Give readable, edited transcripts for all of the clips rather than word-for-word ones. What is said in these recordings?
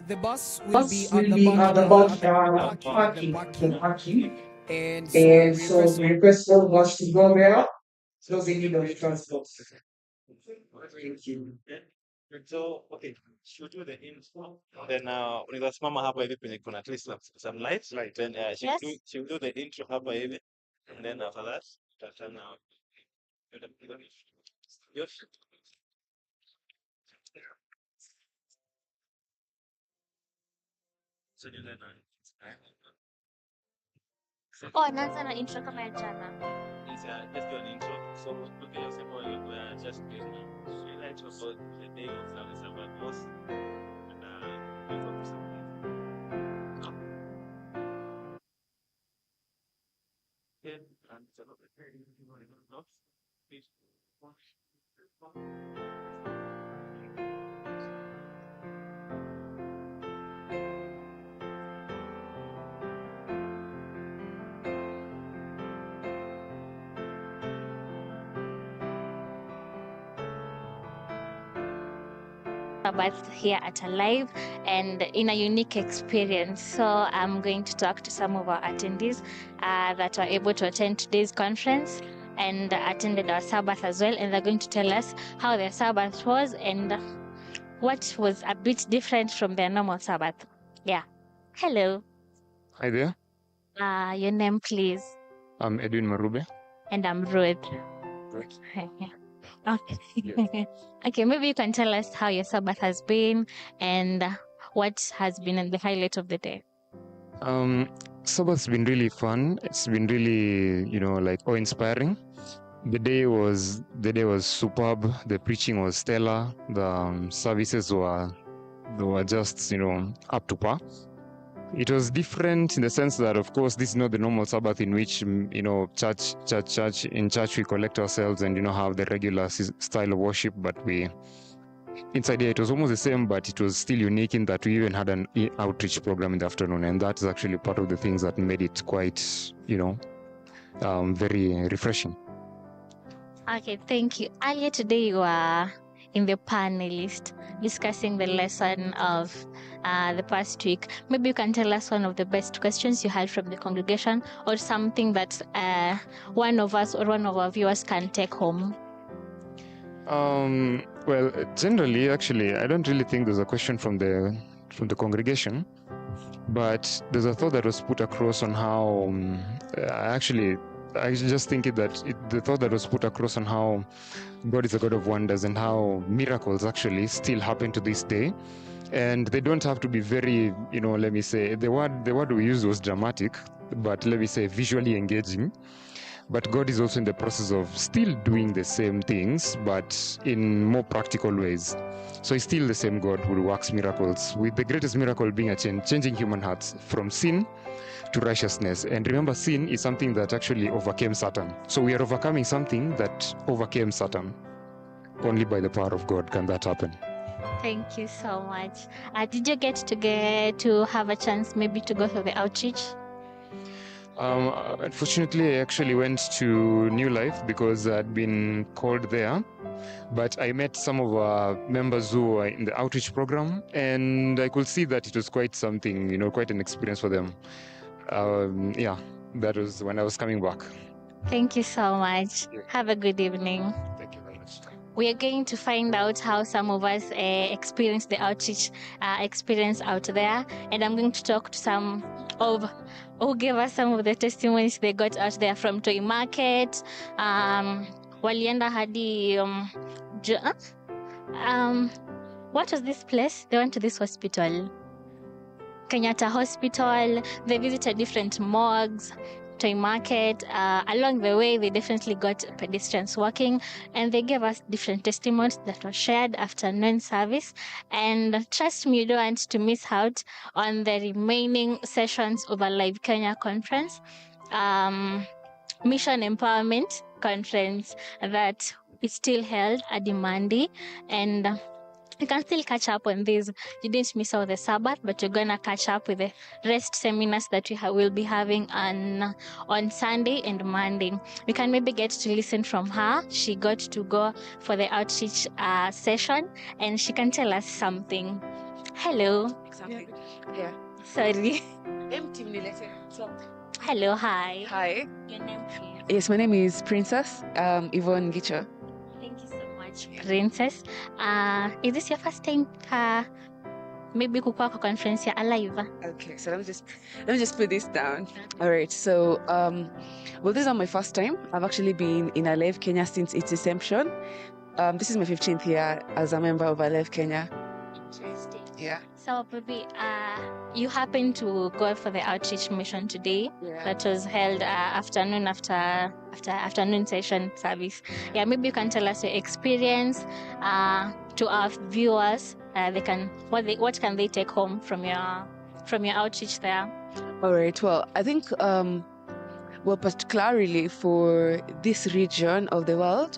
The bus will be Us at will the be back, at the the parking. and so And we so request we request all of us to go there. So they need of transport. Thank you. So okay, should do the intro. Then unaweza simama hapa hivi penye kuna at least some lights. Right. Then she'll do the intro hapa hivi. And then after that, tutatana. Yes. So you then Oh, anaanza na intro kama ya jana. is just do an intro. So okay, so we are just doing highlights of what the day of the Sabbath was. And we focus on it. Okay, and so please. Sabbath here at Alive and in a unique experience. So I'm going to talk to some of our attendees that were able to attend today's conference and attended our Sabbath as well. And they're going to tell us how their Sabbath was and what was a bit different from their normal Sabbath. Yeah. Hello. Hi there, Your name, please. I'm Edwin Marube. And I'm Ruth. Right. Yeah. Okay. Okay, maybe you can tell us how your Sabbath has been and what has been the highlight of the day. Sabbath's been really fun. It's been really, like awe-inspiring. The day was superb. The preaching was stellar. The services were just up to par. It was different in the sense that, of course, this is not the normal Sabbath in which church we collect ourselves and have the regular style of worship, but inside here it was almost the same, but it was still unique in that we even had an outreach program in the afternoon, and that's actually part of the things that made it quite very refreshing. Okay, thank you. Earlier today, you were in the panelist discussing the lesson of the past week. Maybe you can tell us one of the best questions you had from the congregation or something that one of us or one of our viewers can take home. Well, generally, actually, I don't really think there's a question from the congregation, but there's a thought that was put across on how I just think the thought that was put across on how God is a God of wonders and how miracles actually still happen to this day. And they don't have to be very, let me say, the word we used was dramatic, but let me say visually engaging. But God is also in the process of still doing the same things, but in more practical ways. So he's still the same God who works miracles, with the greatest miracle being a changing human hearts from sin to righteousness. And remember, sin is something that actually overcame Satan. So we are overcoming something that overcame Satan. Only by the power of God can that happen. Thank you so much. Did you get to have a chance maybe to go to the outreach? Unfortunately, I actually went to New Life because I'd been called there. But I met some of our members who were in the outreach program, and I could see that it was quite something, quite an experience for them. Yeah, that was when I was coming back. Thank you so much. Yeah. Have a good evening. Thank you very much. We are going to find out how some of us experience the outreach experience out there, and I'm going to talk to some of who gave us some of the testimonies they got out there from Toy Market. Walienda hadi what was this place? They went to this hospital, Kenyatta Hospital. They visited different morgues, Toy Market. Along the way, they definitely got pedestrians walking, and they gave us different testimonies that were shared after non-service. And trust me, you don't want to miss out on the remaining sessions of a Live Kenya conference, Mission Empowerment Conference that is still held at Monday, and you can still catch up on these. You didn't miss out the Sabbath, but you're gonna catch up with the rest seminars that we will be having on Sunday and Monday. You can maybe get to listen from her. She got to go for the outreach session, and she can tell us something. Hello. Exactly. Yeah. Sorry. Empty nilete. So, Hello. Hi. hi. Your name, please. Yes, my name is Princess Yvonne Gicho. Thank you so much, Princess. Is this your first time maybe kukua kwa conference ya Alive? Okay, so let me just put this down. All right. So well, this is not my first time. I've actually been in Alive Kenya since its inception. This is my 15th year as a member of Alive Kenya. Interesting. Yeah. So maybe you happened to go for the outreach mission today. Yeah. That was held afternoon after afternoon session service. Yeah, maybe you can tell us your experience to our viewers. What can they take home from your outreach there? All right. Well, I think well, particularly for this region of the world,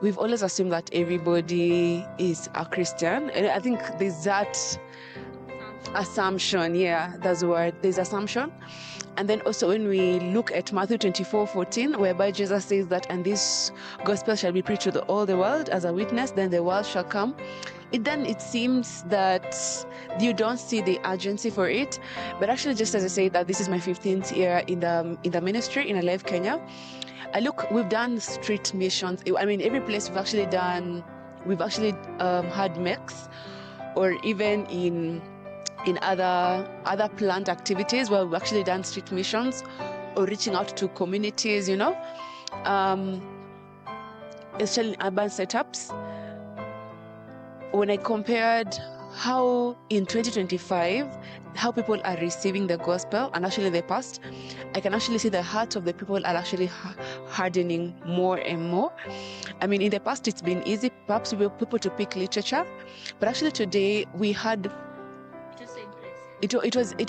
we've always assumed that everybody is a Christian, and I think there's that assumption. Yeah, that's the word. There's assumption. And then also when we look at Matthew 24:14, whereby Jesus says that, and this gospel shall be preached to all the world as a witness, then the world shall come. It seems that you don't see the urgency for it. But actually, just as I say that this is my 15th year in the ministry in Alive Kenya, we've done street missions. I mean, every place we've actually had mechs, or even in other plant activities where we've actually done street missions or reaching out to communities, especially in urban setups. When I compared how in 2025 how people are receiving the gospel and actually the past, I can actually see the hearts of the people are actually hardening more and more. I mean, in the past it's been easy perhaps for people to pick literature, but actually today we had it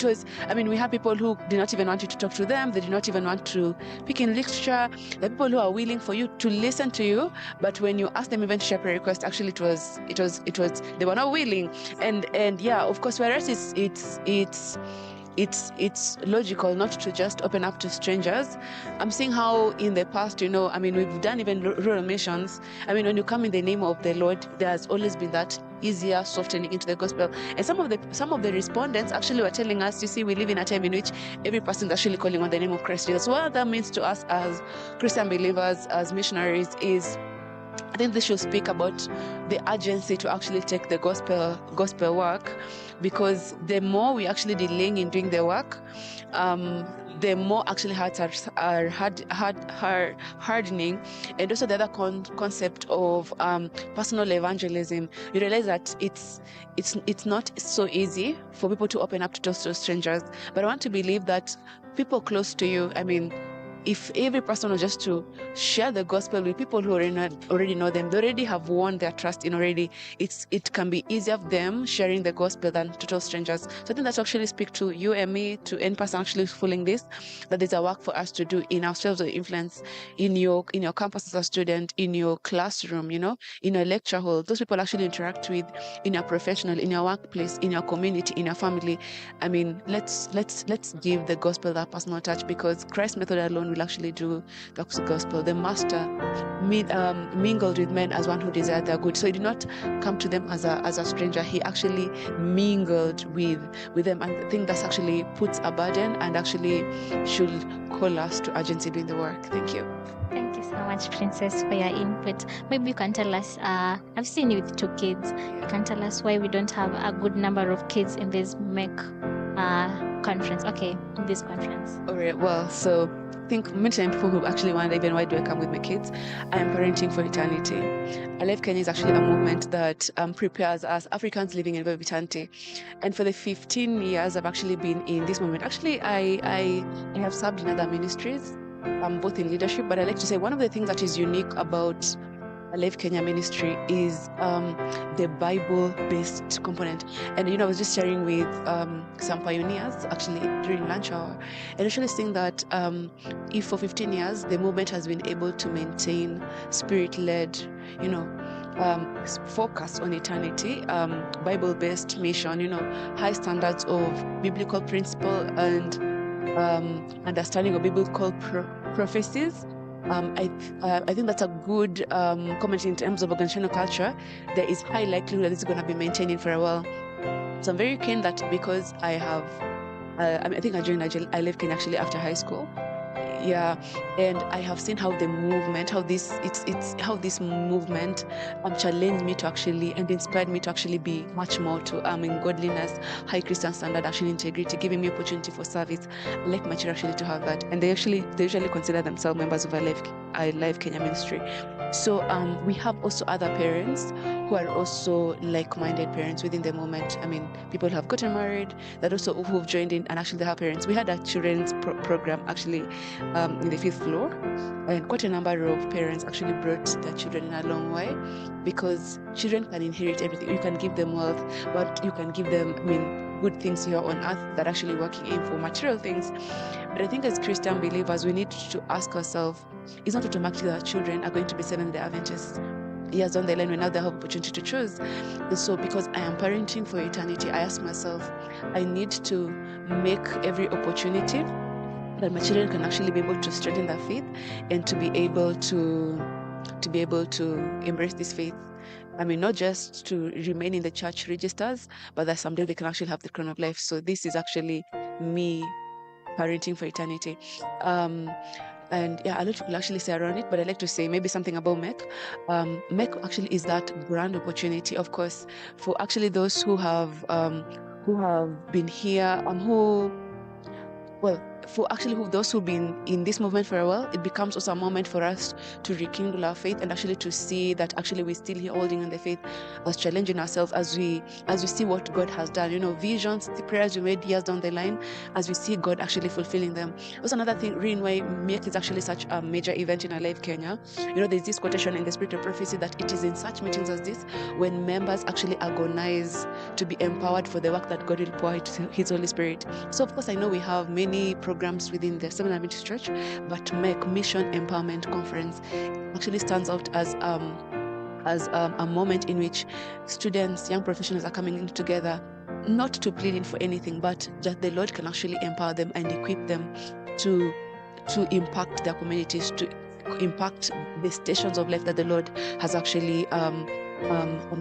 was I mean, we have people who did not even want you to talk to them. They did not even want to pick in literature. The people who are willing for you to listen to you, but when you ask them even to share a request, actually it was they were not willing. And yeah, of course, whereas it's logical not to just open up to strangers. I'm seeing how in the past, I mean, we've done even rural missions. I mean, when you come in the name of the Lord, there's always been that easier softening into the gospel. And some of the respondents actually were telling us, you see, we live in a time in which every person is actually calling on the name of Christ Jesus. What that means to us as Christian believers, as missionaries, is I think they should speak about the urgency to actually take the gospel work, because the more we actually delaying in doing the work, the more actually hearts are hardening. And also the other concept of personal evangelism. You realize that it's not so easy for people to open up to talk to strangers. But I want to believe that people close to you, I mean, if every person was just to share the gospel with people who already know them, they already have won their trust in already, it can be easier for them sharing the gospel than total strangers. So I think that actually speak to you and me, to any person actually following this, that there's a work for us to do in our spheres of influence, in your campus as a student, in your classroom, in your lecture hall, those people actually interact with, in your professional, in your workplace, in your community, in your family. I mean, let's give the gospel that personal touch, because Christ's method alone will actually do the gospel. The master mingled with men as one who desired their good. So he did not come to them as a stranger. He actually mingled with them. And I think that's actually puts a burden and actually should call us to urgency doing the work. Thank you. Thank you so much, Princess, for your input. Maybe you can tell us, I've seen you with 2 kids. You can tell us why we don't have a good number of kids in this MEC conference. Okay, in this conference. All right, well, so I think many times people who actually wonder, even why do I come with my kids? I am parenting for eternity. Alive Kenya is actually a movement that prepares us Africans living in eternity. And for the 15 years I've actually been in this movement. Actually, I have served in other ministries, both in leadership, but I like to say one of the things that is unique about Alive Kenya ministry is the Bible-based component. And I was just sharing with some pioneers actually during lunch hour, and actually saying that if for 15 years the movement has been able to maintain spirit-led, focus on eternity, Bible-based mission, high standards of biblical principle and understanding of biblical prophecies. I think that's a good comment in terms of organizational culture. There is high likelihood that it's going to be maintaining for a while. So I'm very keen that because I have, I think I left Kenya actually after high school. Yeah, and I have seen how the movement, how this movement challenged me to actually and inspired me to actually be much more to in godliness, high Christian standard, actually integrity, giving me opportunity for service. I like my church actually to have that, and they usually consider themselves members of I Live Kenya ministry. So we have also other parents who are also like-minded parents within the moment. I mean, people who have gotten married, that also who've joined in, and actually they have parents. We had a children's program actually in the 5th floor, and quite a number of parents actually brought their children in a long way, because children can inherit everything. You can give them wealth, but you can give them, good things here on earth that actually working in for material things. But I think as Christian believers, we need to ask ourselves, it's not automatically that children are going to be Seventh-day Adventists. Years down the line, when now they have opportunity to choose. And so because I am parenting for eternity, I ask myself, I need to make every opportunity that my children can actually be able to strengthen their faith and to be able to embrace this faith. Not just to remain in the church registers, but that someday they can actually have the crown of life. So this is actually me parenting for eternity. And yeah, a lot of people actually say around it, but I'd like to say maybe something about MEC. MEC actually is that grand opportunity, of course, for actually those who have been here, those who've been in this movement for a while, it becomes also a moment for us to rekindle our faith and actually to see that actually we're still here holding on the faith, as challenging ourselves as we see what God has done. Visions, the prayers we made years down the line, as we see God actually fulfilling them. Also, another thing, reason why MEC is actually such a major event in our life, Kenya. There's this quotation in the Spirit of Prophecy that it is in such meetings as this when members actually agonize to be empowered for the work that God will pour out His Holy Spirit. So, of course, I know we have many programs within the Seventh-day Adventist Church, but MEC Mission Empowerment Conference actually stands out as a moment in which students, young professionals are coming in together, not to plead in for anything, but that the Lord can actually empower them and equip them to impact their communities, to impact the stations of life that the Lord has actually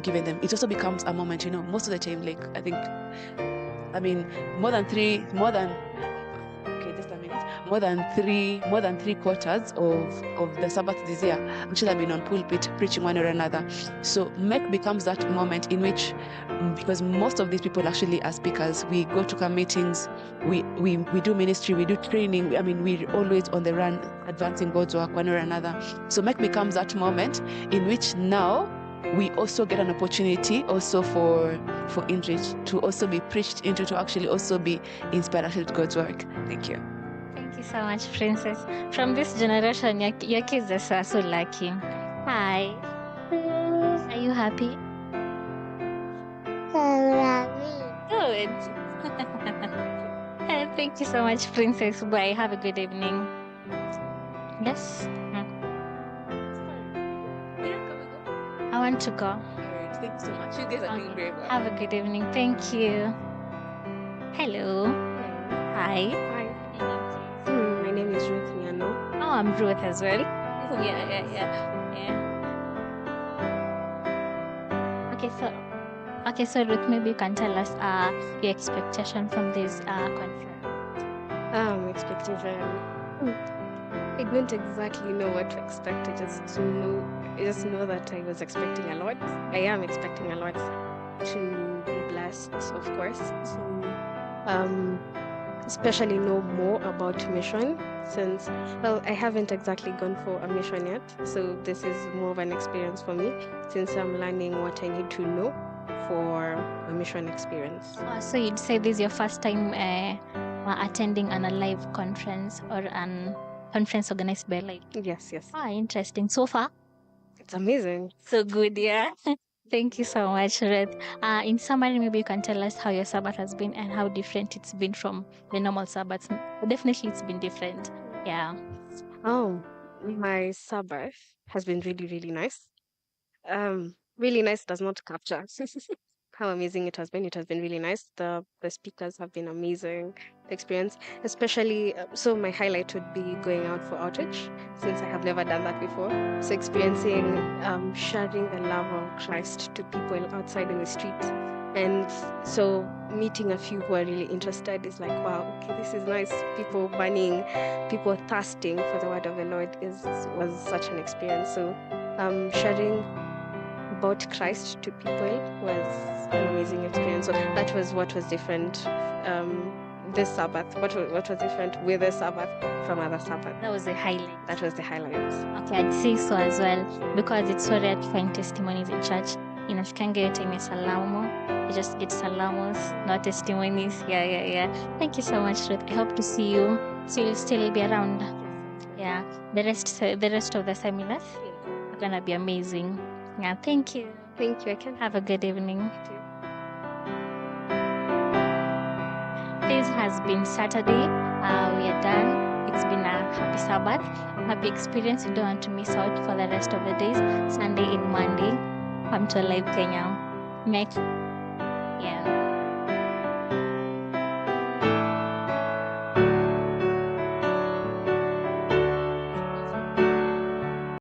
given them. It also becomes a moment, most of the time, like more than three quarters of the Sabbath this year actually have been on pulpit preaching one or another. So MEC becomes that moment in which, because most of these people actually are speakers, we go to come meetings, we do ministry, we do training. We're always on the run, advancing God's work one or another. So MEC becomes that moment in which now we also get an opportunity also for English to also be preached into, to actually also be inspired actually to God's work. Thank you. Thank you so much, Princess. From this generation, your kids are so lucky. Hi. Are you happy? Good. Thank you so much, Princess. Bye. Have a good evening. Yes. I want to go. Alright, thank you so much. You guys are doing very well. Have a good evening. Thank you. Hello. Hi. Hi. My name is Ruth Miano. Oh, I'm Ruth as well. Yeah. Okay, so Ruth, maybe you can tell us your expectation from this conference. Expectation. I don't exactly know what to expect. I just know that I was expecting a lot. I am expecting a lot, to be blessed, of course, to especially know more about mission, since, I haven't exactly gone for a mission yet. So this is more of an experience for me, since I'm learning what I need to know for a mission experience. So you'd say this is your first time attending a live conference or an conference organized by Live? Yes. Interesting. So far? It's amazing. So good, yeah. Thank you so much, Ruth. In summary, maybe you can tell us how your Sabbath has been and how different it's been from the normal Sabbaths. Definitely, it's been different. Yeah. My Sabbath has been really, really nice. Really nice does not capture how amazing it has been. It has been really nice. The speakers have been amazing. The experience, especially, so my highlight would be going out for outreach, since I have never done that before. So experiencing, sharing the love of Christ to people outside in the street And so meeting a few who are really interested is like, wow, okay, this is nice. People burning, people thirsting for the word of the Lord was such an experience. So sharing about Christ to people was an amazing experience. So that was what was different this Sabbath. What was different with the Sabbath from other Sabbath? That was the highlight. That was the highlights. Okay, I'd say so as well, because it's so rare to find testimonies in church. Inafikanga hiyo time ya salamu. You just get salamos, not testimonies. Yeah. Thank you so much, Ruth. I hope to see you. So you'll still be around. Yeah. The rest of the seminars are gonna be amazing. Yeah, thank you. Thank you. I can Have a good evening. have to. This has been Saturday. We are done. It's been a happy Sabbath, happy experience. You don't want to miss out for the rest of the days. Sunday and Monday. Come to Live Kenya. Next. Yeah.